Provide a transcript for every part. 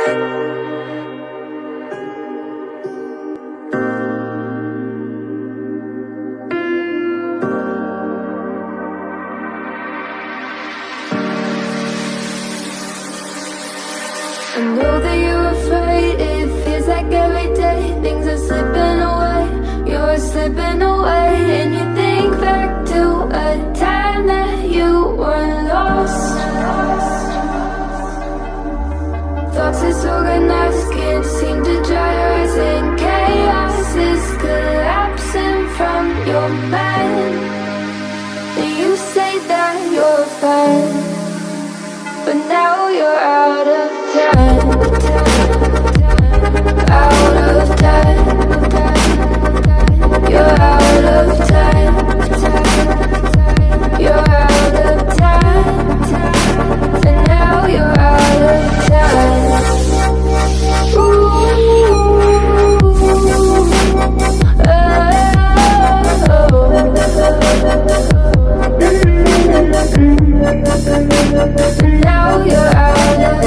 I know that you're afraid, it feels like every day things are slipping away, you're slipping away. And you think back to a time that you were lost. Thoughts disorganized, can't seem to dry your eyes, and chaos is collapsing from your mind. And you say that you're fine, but now you're out of time, out of time. You're out of time, you're out of time, and now you're out of time. And now you're out of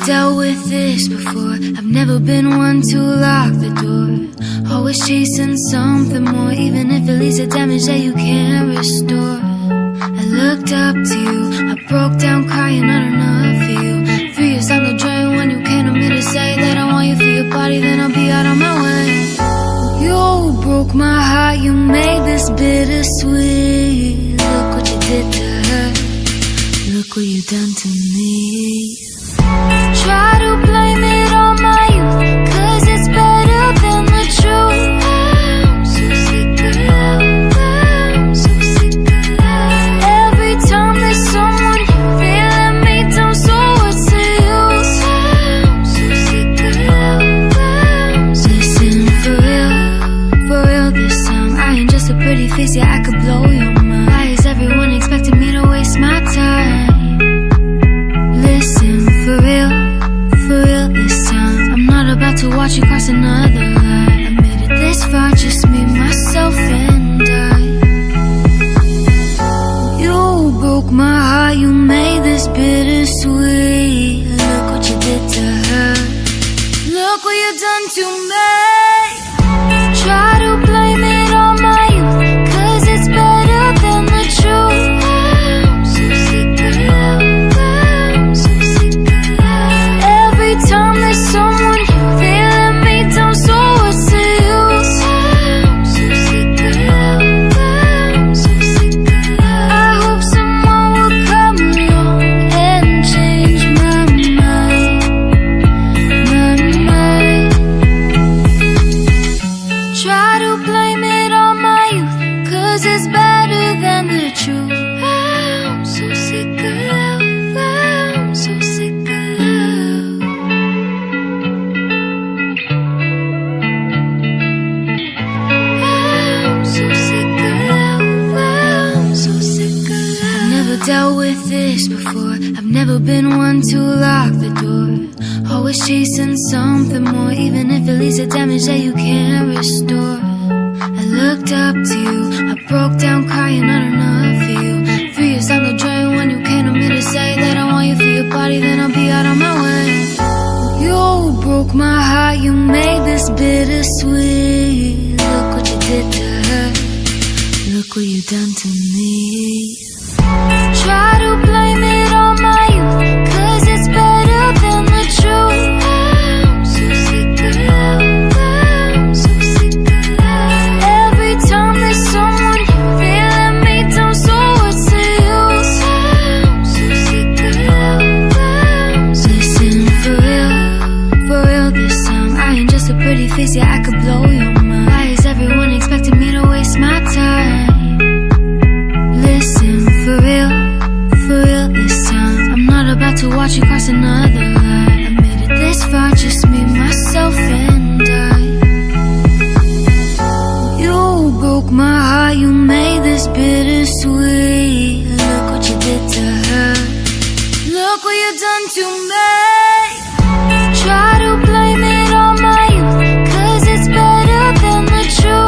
Dealt with this before. I've never been one to lock the door. Always chasing something more, even if it leads to damage that you can't restore. I looked up to you, I broke down crying, not enough for you. 3 years down the drain when you came to me to say that I want you for your body, then I'll be out on my way. You broke my heart, you made this bittersweet. Look what you did to her, look what you done to me. Try to blame it on my youth, 'cause it's better than the truth. I'm so sick of love, I'm so sick of love. Every time there's someone feeling me down, so what's the use? I'm so sick of love, I'm so listen, for real this time. I ain't just a pretty face, yeah, I could blow your mind. Why is everyone expecting me to waste my time? Listen, for real this time. I'm not about to watch you cross another line. I made it this far, just me, myself, and I. You broke my heart, you made this bittersweet. Look what you did to her, look what you done to me. Try to blame it on my youth, 'cause it's better than the truth. I'm so sick of love, I'm so sick of love. Every time there's someone feeling me down, so what's the use? I'm so sick of love, I'm so sick of love. I hope someone will come along and change my mind, my mind. Try to blame it on my youth, 'cause it's better than the truth. I'm so sick of love, I'm so sick of love. I'm so sick of love, I'm so sick of love. I've never dealt with this before. I've never been one to lock the door. Always chasing something more, even if it leads to damage that you can't restore. I looked up to you, I broke down crying, not enough for you. 3 years down the drain when you came to me to say that I want you for your body, then I'll be out on my way. You broke my heart, you made this bittersweet. Look what you did to her, look what you done to me. Try to blame it on my youth, 'cause it's better than the truth. I'm so sick of love, I'm so sick of love. Every time there's someone feeling me down, so what's the use? I'm so sick of love, I'm so listen, for real this time. I ain't just a pretty face, yeah, I could blow your mind. Why is everyone expecting me to waste my time? Listen, for real this time. I'm not about to watch you cross another line. I made it this far, just me, myself, and I. You broke my heart, you made this bittersweet. 'Cause it's better than the truth. I'm so sick of love, I'm so sick of love. Every time there's someone feeling me down, so what's the use? I'm so sick of love, I'm so sick of love. I hope someone will come along and change my mind, my mind. Try to blame it on my youth, 'cause it's better than the truth. I'm so sick of love, I'm so sick of love. Look what you did to her, look what you done to me. Try to blame it on my youth, 'cause it's better than the truth.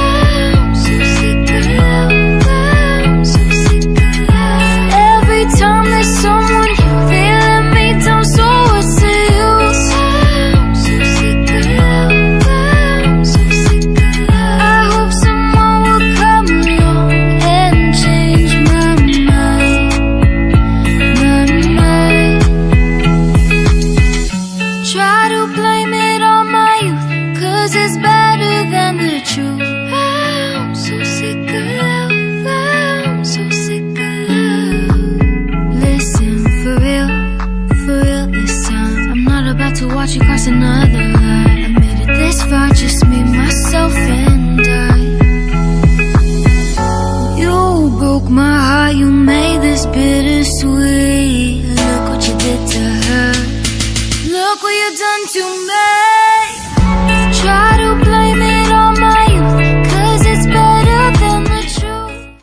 I'm so sick of love, I'm so sick of love. Every time there's someone feeling me down, so what's the use? I'm so sick of love, I'm so sick of love. I hope someone will come along and change my mind, my mind. Try to blame it on my youth, 'cause it's better than the truth. I'm so sick of love, I'm so sick of love. Listen, for real this time. I'm not about to watch you cross another line. I made it this far, just me, myself, and I. You broke my heart, you made this bittersweet. Look what you did to her, look what you done to me.